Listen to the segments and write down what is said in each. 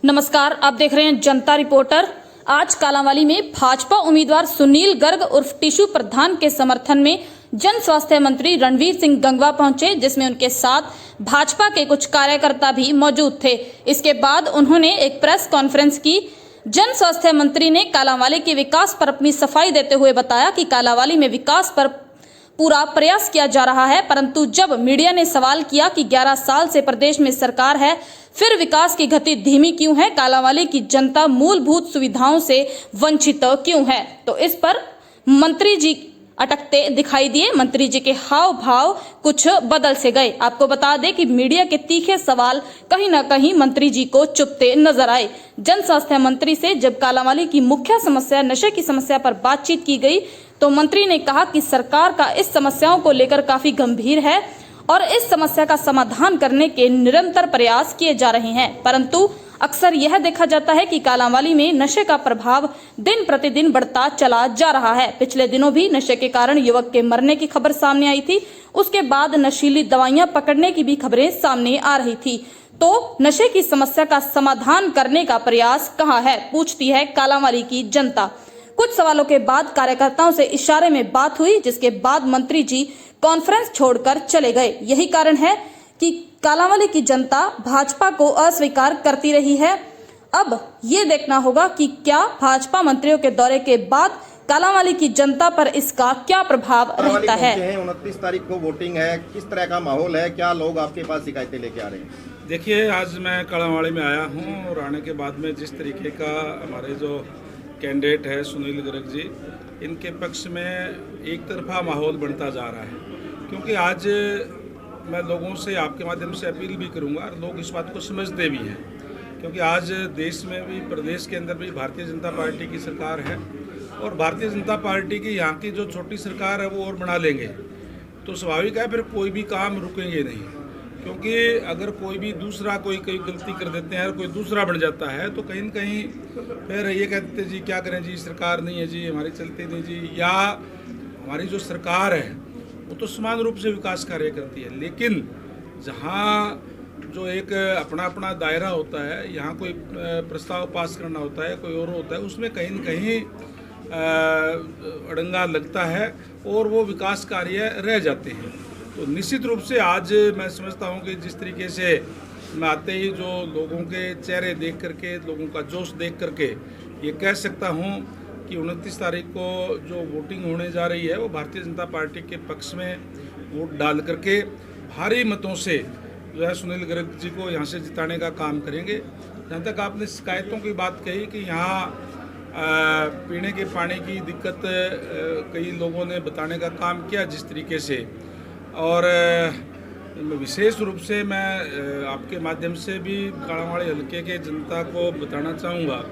नमस्कार, आप देख रहे हैं जनता रिपोर्टर। आज कालांवाली में भाजपा उम्मीदवार सुनील गर्ग उर्फ टिशु प्रधान के समर्थन में जन स्वास्थ्य मंत्री रणवीर सिंह गंगवा पहुंचे, जिसमें उनके साथ भाजपा के कुछ कार्यकर्ता भी मौजूद थे। इसके बाद उन्होंने एक प्रेस कॉन्फ्रेंस की। जन स्वास्थ्य मंत्री ने कालांवाली के विकास पर अपनी सफाई देते हुए बताया कि कालांवाली में विकास पर पूरा प्रयास किया जा रहा है, परंतु जब मीडिया ने सवाल किया कि 11 साल से प्रदेश में सरकार है, फिर विकास की गति धीमी क्यों है, कालांवाली की जनता मूलभूत सुविधाओं से वंचित क्यों है, तो इस पर मंत्री जी अटकते दिखाई दिए। मंत्री जी के हाव भाव कुछ बदल से गए। आपको बता दें कि मीडिया के तीखे सवाल कहीं न कहीं मंत्री जी को चुभते नजर आए। जन स्वास्थ्य मंत्री से जब कालांवाली की मुख्य समस्या नशे की समस्या पर बातचीत की गई, तो मंत्री ने कहा कि सरकार का इस समस्याओं को लेकर काफी गंभीर है और इस समस्या का समाधान करने के निरंतर प्रयास किए जा रहे हैं, परंतु अक्सर यह देखा जाता है कि कालांवाली में नशे का प्रभाव दिन प्रतिदिन बढ़ता चला जा रहा है। पिछले दिनों भी नशे के कारण युवक के मरने की खबर सामने आई थी। उसके बाद नशीली दवाइयां पकड़ने की भी खबरें सामने आ रही थी। तो नशे की समस्या का समाधान करने का प्रयास कहां है, पूछती है कालांवाली की जनता। कुछ सवालों के बाद कार्यकर्ताओं से इशारे में बात हुई, जिसके बाद मंत्री जी कॉन्फ्रेंस छोड़कर चले गए। यही कारण है कि कालांवाली की जनता भाजपा को अस्वीकार करती रही है। अब ये देखना होगा कि क्या भाजपा मंत्रियों के दौरे के बाद कालांवाली की जनता पर इसका क्या प्रभाव रहता है। 29 तारीख को वोटिंग है, किस तरह का माहौल है, क्या लोग आपके पास शिकायतें लेके आ रहे हैं? देखिए, आज मैं कालांवाली में आया हूँ और आने के बाद में जिस तरीके का हमारे जो कैंडिडेट है सुनील गर्ग जी, इनके पक्ष में एक तरफा माहौल बनता जा रहा है। क्योंकि आज मैं लोगों से आपके माध्यम से अपील भी करूंगा, लोग इस बात को समझते भी हैं, क्योंकि आज देश में भी, प्रदेश के अंदर भी भारतीय जनता पार्टी की सरकार है और भारतीय जनता पार्टी की यहाँ की जो छोटी सरकार है वो और बना लेंगे, तो स्वाभाविक है फिर कोई भी काम रुकेंगे नहीं। क्योंकि अगर कोई भी दूसरा कोई गलती कर देते हैं और कोई दूसरा बन जाता है, तो कहीं न कहीं फिर ये कहते जी क्या करें जी, सरकार नहीं है जी, हमारी चलती नहीं जी, या हमारी जो सरकार है वो तो समान रूप से विकास कार्य करती है, लेकिन जहाँ जो एक अपना अपना दायरा होता है, यहाँ कोई प्रस्ताव पास करना होता है, कोई और होता है, उसमें कहीं न कहीं अड़ंगा लगता है और वो विकास कार्य रह जाते हैं। तो निश्चित रूप से आज मैं समझता हूँ कि जिस तरीके से मैं आते ही जो लोगों के चेहरे देख करके, लोगों का जोश देख करके ये कह सकता हूँ कि 29 तारीख को जो वोटिंग होने जा रही है वो भारतीय जनता पार्टी के पक्ष में वोट डाल करके भारी मतों से जो है सुनील गर्ग जी को यहाँ से जिताने का काम करेंगे। जहाँ तक आपने शिकायतों की बात कही कि यहाँ पीने के पानी की दिक्कत कई लोगों ने बताने का काम किया जिस तरीके से, और विशेष रूप से मैं आपके माध्यम से भी कालांवाली हल्के के जनता को बताना चाहूँगा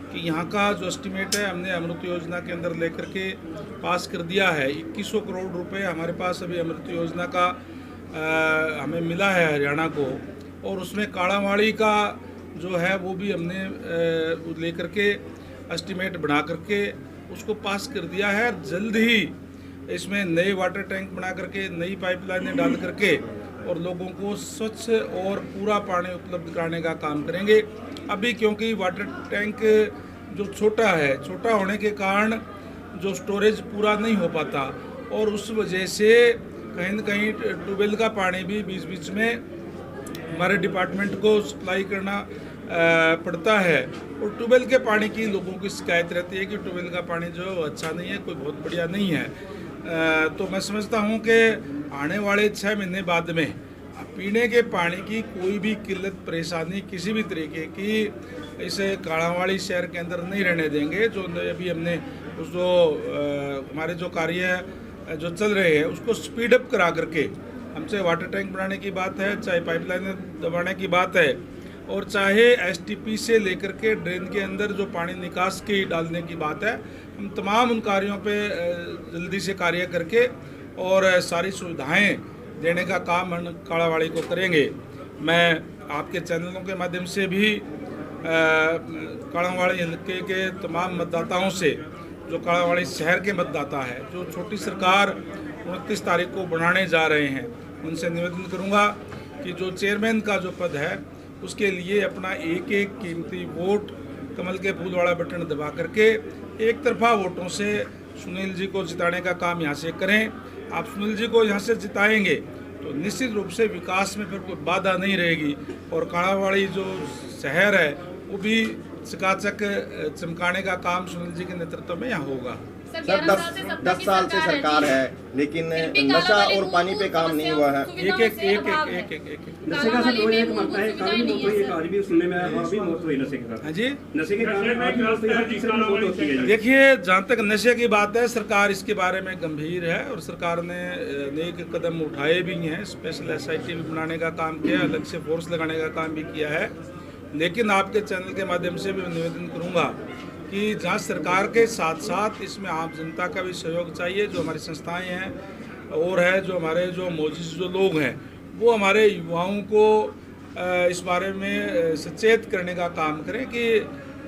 कि यहाँ का जो एस्टिमेट है हमने अमृत योजना के अंदर लेकर के पास कर दिया है। 2100 करोड़ रुपए हमारे पास अभी अमृत योजना का हमें मिला है हरियाणा को, और उसमें कालांवाली का जो है वो भी हमने लेकर के एस्टिमेट बना करके उसको पास कर दिया है। जल्द ही इसमें नए वाटर टैंक बना करके, नई पाइपलाइनें डाल करके और लोगों को स्वच्छ और पूरा पानी उपलब्ध कराने का काम करेंगे। अभी क्योंकि वाटर टैंक जो छोटा है, छोटा होने के कारण जो स्टोरेज पूरा नहीं हो पाता, और उस वजह से कहीं न कहीं ट्यूबवेल का पानी भी बीच बीच में हमारे डिपार्टमेंट को सप्लाई करना पड़ता है, और ट्यूबवेल के पानी की लोगों की शिकायत रहती है कि ट्यूबवेल का पानी जो अच्छा नहीं है, कोई बहुत बढ़िया नहीं है। तो मैं समझता हूँ कि आने वाले 6 महीने बाद में पीने के पानी की कोई भी किल्लत परेशानी किसी भी तरीके की इस कालांवाली शहर के अंदर नहीं रहने देंगे। जो अभी हमने उस जो हमारे जो कार्य जो चल रहे हैं उसको स्पीड अप करा करके, हमसे वाटर टैंक बनाने की बात है, चाहे पाइपलाइनें दबाने की बात है, और चाहे एसटीपी से लेकर के ड्रेन के अंदर जो पानी निकास की डालने की बात है, हम तमाम उन कार्यों पे जल्दी से कार्य करके और सारी सुविधाएं देने का काम हम कालांवाली को करेंगे। मैं आपके चैनलों के माध्यम से भी कालांवाली हल्के के तमाम मतदाताओं से, जो कालांवाली शहर के मतदाता है, जो छोटी सरकार 29 तारीख को बनाने जा रहे हैं, उनसे निवेदन करूंगा कि जो चेयरमैन का जो पद है उसके लिए अपना एक एक कीमती वोट कमल के फूल वाला बटन दबा करके एक तरफा वोटों से सुनील जी को जिताने का काम यहाँ से करें। आप सुनील जी को यहाँ से जिताएंगे तो निश्चित रूप से विकास में फिर कोई बाधा नहीं रहेगी और कालावाड़ी जो शहर है वो भी चकाचक चमकाने का काम सुनील जी के नेतृत्व में यहाँ होगा। सर 10 साल से सरकार है लेकिन नशा और पानी पे काम नहीं हुआ है। एक नशे का सर एक मरता है, काफी मौत हुई है, आज भी सुनने में आया, भी मौत हुई नशे के साथ। हाँ जी, नशे के कारण आज भी मौत हुई है, तीसरी मौत होती है। देखिए जहाँ तक नशे की बात है सरकार इसके बारे में गंभीर है और सरकार ने अनेक कदम उठाए भी हैं। स्पेशल SIT भी बनाने का काम किया, अलग से फोर्स लगाने का काम भी किया है। लेकिन आपके चैनल के माध्यम से भी निवेदन करूँगा कि जहाँ सरकार के साथ साथ इसमें आम जनता का भी सहयोग चाहिए। जो हमारी संस्थाएं हैं और है जो हमारे जो मौजूद जो लोग हैं वो हमारे युवाओं को इस बारे में सचेत करने का काम करें कि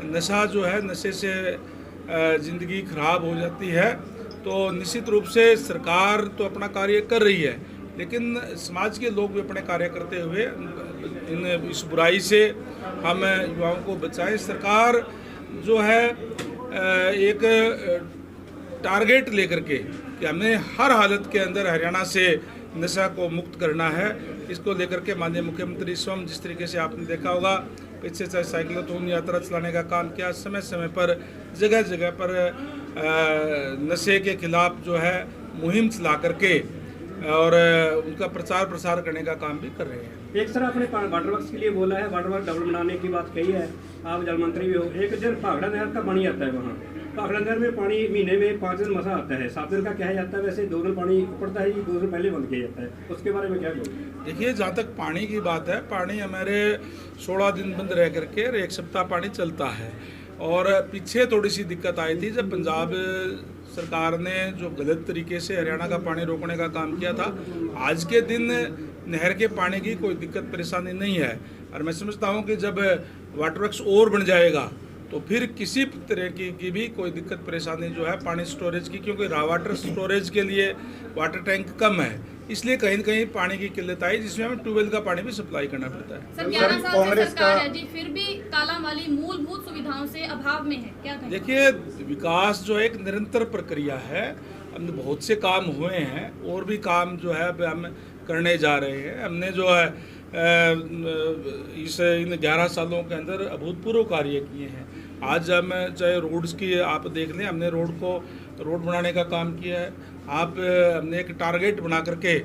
नशा जो है, नशे से ज़िंदगी खराब हो जाती है। तो निश्चित रूप से सरकार तो अपना कार्य कर रही है लेकिन समाज के लोग भी अपने कार्य करते हुए इस बुराई से हम युवाओं को बचाएं। सरकार जो है एक टारगेट लेकर के कि हमें हर हालत के अंदर हरियाणा से नशा को मुक्त करना है, इसको लेकर के माननीय मुख्यमंत्री स्वयं जिस तरीके से आपने देखा होगा पीछे चाहे साइक्लोथॉन यात्रा चलाने का काम किया, समय समय पर जगह जगह पर नशे के खिलाफ जो है मुहिम चला करके और उनका प्रचार प्रसार करने का काम भी कर रहे हैं। एक सर आपने वाटर वर्क्स के लिए बोला है, वाटर वर्क डबल बनाने की बात कही है, आप जल मंत्री भी हो। एक दिन भाखड़ा नहर का पानी आता है, वहाँ भाखड़ा नहर में पानी महीने में 5 दिन मसा आता है, 7 दिन का क्या जाता है, वैसे 2 दिन पानी पड़ता है, 2 दिन पहले बंद किया जाता है, उसके बारे में क्या कहोगे? देखिए जहाँ तक पानी की बात है, पानी हमारे 16 दिन बंद रह करके 1 सप्ताह पानी चलता है। और पीछे थोड़ी सी दिक्कत आई थी जब पंजाब सरकार ने जो गलत तरीके से हरियाणा का पानी रोकने का काम किया था। आज के दिन नहर के पानी की कोई दिक्कत परेशानी नहीं है और मैं समझता हूँ कि जब वाटर वर्क्स और बन जाएगा तो फिर किसी तरह की भी कोई दिक्कत परेशानी जो है पानी स्टोरेज की, क्योंकि रा वाटर स्टोरेज के लिए वाटर टैंक कम है, इसलिए कहीं न कहीं पानी की किल्लत आई जिसमें हमें ट्यूबवेल का पानी भी सप्लाई करना पड़ता है। सर 11 साल से सरकार है जी, फिर भी कालांवाली मूलभूत सुविधाओं से अभाव में है, क्या कहें? देखिए विकास जो एक निरंतर प्रक्रिया है, हमने बहुत से काम हुए हैं और भी काम जो है अब हम करने जा रहे हैं। हमने जो है इन 11 सालों के अंदर अभूतपूर्व कार्य किए हैं। आज हम चाहे रोड्स की आप देख लें, हमने रोड बनाने का काम किया है। हमने एक टारगेट बना करके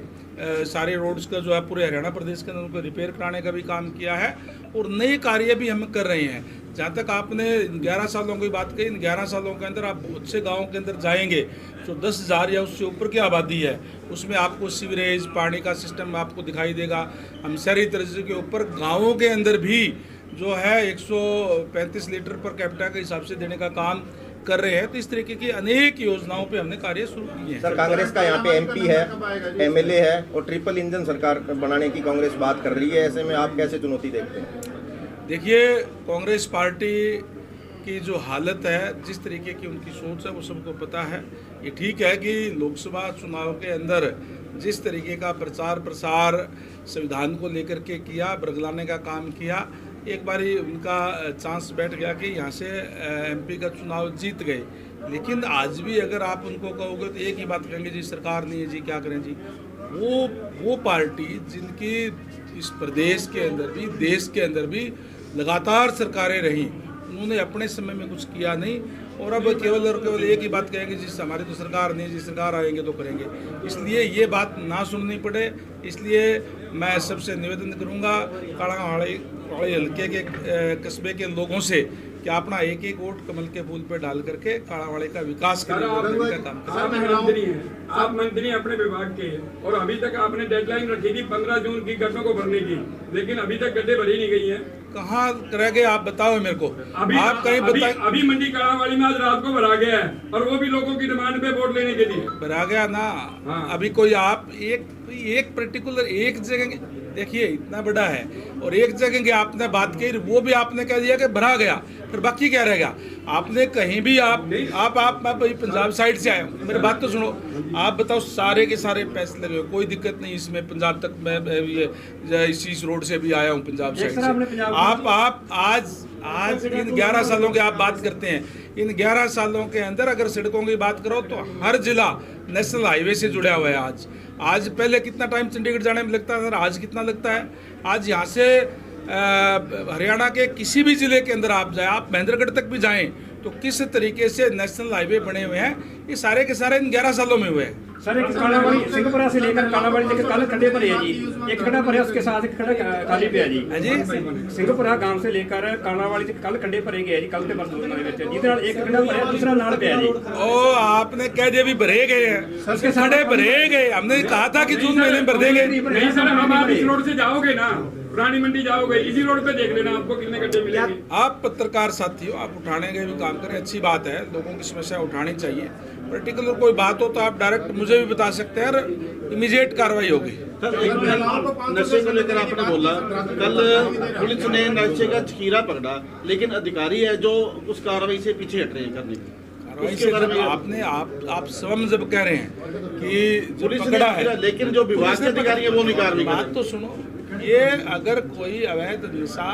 सारे रोड्स का जो है पूरे हरियाणा प्रदेश के अंदर उनको रिपेयर कराने का भी काम किया है और नए कार्य भी हम कर रहे हैं। जहाँ तक आपने 11 सालों की बात कही, इन 11 सालों के अंदर आप बहुत से गाँव के अंदर जाएंगे जो 10,000 या उससे ऊपर की आबादी है, उसमें आपको सीवरेज पानी का सिस्टम आपको दिखाई देगा। हम शहरी तर्ज के ऊपर गाँवों के अंदर भी जो है 135 लीटर पर कैपिटा के हिसाब से देने का काम कर रहे हैं। तो इस तरीके की अनेक योजनाओं पे हमने कार्य शुरू किए हैं। सर कांग्रेस का यहाँ पे MP है, MLA है और ट्रिपल इंजन सरकार बनाने की कांग्रेस बात कर रही है, ऐसे में आप कैसे चुनौती देखते हैं? देखिए कांग्रेस पार्टी की जो हालत है, जिस तरीके की उनकी सोच है वो सबको पता है। ये ठीक है कि लोकसभा चुनाव के अंदर जिस तरीके का प्रचार प्रसार संविधान को लेकर के किया, बरगलाने का काम किया, एक बारी उनका चांस बैठ गया कि यहाँ से MP का चुनाव जीत गए। लेकिन आज भी अगर आप उनको कहोगे तो एक ही बात कहेंगे, जी सरकार नहीं है जी, क्या करें जी। वो पार्टी जिनकी इस प्रदेश के अंदर भी देश के अंदर भी लगातार सरकारें रहीं, उन्होंने अपने समय में कुछ किया नहीं और अब केवल और केवल एक ही बात कहेंगे, जी हमारी तो सरकार नहीं, जी सरकार आएंगे तो करेंगे। इसलिए ये बात ना सुननी पड़े, इसलिए मैं सबसे निवेदन करूँगा कालांवाली हल्के के कस्बे के लोगों से कि अपना एक एक वोट कमल के फूल पे डाल करके कालांवाली का विकास करने का काम करें। आप मंत्री अपने विभाग के और अभी तक आपने डेडलाइन रखी थी 15 जून की गड्ढों को भरने की, लेकिन अभी तक गड्ढे भरी नहीं गई हैं। कहाँ रह गए आप बताओ मेरे को। आप कहीं बताएं। अभी मंडी कालांवाली में आज रात को भरा गया है और वो भी लोगों की डिमांड पे वोट लेने के लिए भरा गया ना। हाँ। अभी कोई आप एक पर्टिकुलर एक जगह देखिए इतना बड़ा है और एक जगह की आपने बात कही वो भी आपने कह दिया कि भरा गया, फिर बाकी क्या रहेगा? आपने कहीं भी आप पंजाब साइड से आए हो, मेरी बात तो सुनो। आप बताओ सारे के सारे पैसे लगे, कोई दिक्कत नहीं इसमें। पंजाब तक मैं ये इस रोड से भी आया हूँ पंजाब साइड से। आप आज इन 11 सालों की आप बात करते हैं, इन 11 सालों के अंदर अगर सड़कों की बात करो तो हर जिला नेशनल हाईवे से जुड़ा हुआ है। आज पहले कितना टाइम चंडीगढ़ जाने में लगता था, आज कितना लगता है? आज यहाँ से हरियाणा के किसी भी जिले के अंदर आप जाए, आप महेंद्रगढ़ तक भी जाएं तो किस तरीके से नेशनल हाईवे बने हुए हैं, ये सारे के सारे इन 11 सालों में हुए हैं। सर एक कालावाड़ी सिंहपुरा से लेकर कालावाड़ी तक कल खड्डे भरे हैं जी, एक खड्डा भरे उसके साथ एक खड्डा खाली पे है जी। सिंहपुरा गांव से लेकर कालावाड़ी तक कल खड्डे भरे गए जी, कल ते परसों दिनों ਵਿੱਚ जिधर एक खड्डा भरा दूसरा नाल पे है जी। ओ आपने कह दिया भी भरे गए हैं, उसके खड्डे भरे गए, हमने कहा था कि जून महीने में भर देंगे। नहीं सर, अब आप इस रोड से जाओगे ना, पुरानी मंडी जाओगे, इसी रोड पे देख लेना आपको कितने गड्ढे मिलेंगे। आप पत्रकार साथियों, आप उठाने के भी काम करें, अच्छी बात है, लोगों की समस्या उठानी चाहिए। पर्टिकुलर कोई बात हो तो आप डायरेक्ट मुझे भी बता सकते हैं और इमीडिएट कार्रवाई होगी। नशे को लेकर आपने बोला, कल पुलिस ने नशे का जखीरा पकड़ा, लेकिन अधिकारी है जो उस कार्रवाई से पीछे हट रहे हैं करने की। कार्रवाई से आपने आप स्वयं जब कह रहे हैं कि पुलिस ने पकड़ा है, लेकिन जो विभाग के अधिकारी है वो नहीं कार्रवाई कर रहे। बात तो सुनो, ये अगर कोई अवैध नशा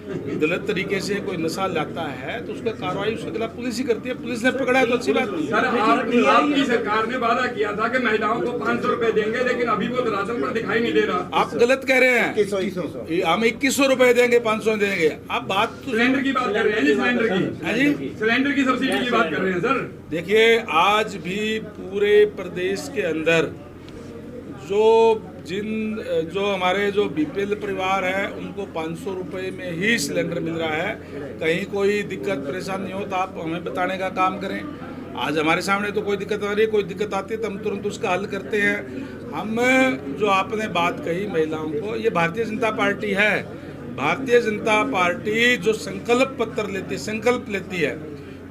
गलत तरीके से कोई नशा लाता है तो उसका कार्रवाई उसके खिलाफ पुलिस ही करती है। पुलिस ने पकड़ा है तो अच्छी बात है। सर आपकी सरकार ने वादा किया था कि महिलाओं को 500 रुपए देंगे, लेकिन अभी वो धरातल पर दिखाई नहीं दे रहा। आप गलत कह रहे हैं, 2100 हम 2100 रुपए देंगे, 500 देंगे। आप बात तो सिलेंडर की बात कर रहे हैं जी, सिलेंडर की जी, सिलेंडर की सब्सिडी की बात कर रहे हैं सर। देखिए आज भी पूरे प्रदेश के अंदर जो हमारे जो बीपीएल परिवार है उनको 500 रुपये में ही सिलेंडर मिल रहा है। कहीं कोई दिक्कत परेशानी हो तो आप हमें बताने का काम करें। आज हमारे सामने तो कोई दिक्कत आ रही है, कोई दिक्कत आती है तो हम तुरंत उसका हल करते हैं। हम जो आपने बात कही महिलाओं को, ये भारतीय जनता पार्टी है। भारतीय जनता पार्टी जो संकल्प पत्र लेती है, संकल्प लेती है,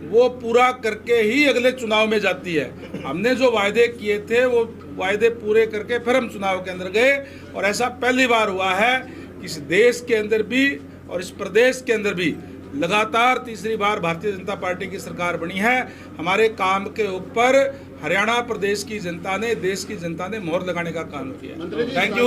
वो पूरा करके ही अगले चुनाव में जाती है। हमने जो वायदे किए थे वो वायदे पूरे करके फिर हम चुनाव के अंदर गए और ऐसा पहली बार हुआ है कि इस देश के अंदर भी और इस प्रदेश के अंदर भी लगातार तीसरी बार भारतीय जनता पार्टी की सरकार बनी है। हमारे काम के ऊपर हरियाणा प्रदेश की जनता ने, देश की जनता ने मोहर लगाने का काम किया। Thank you.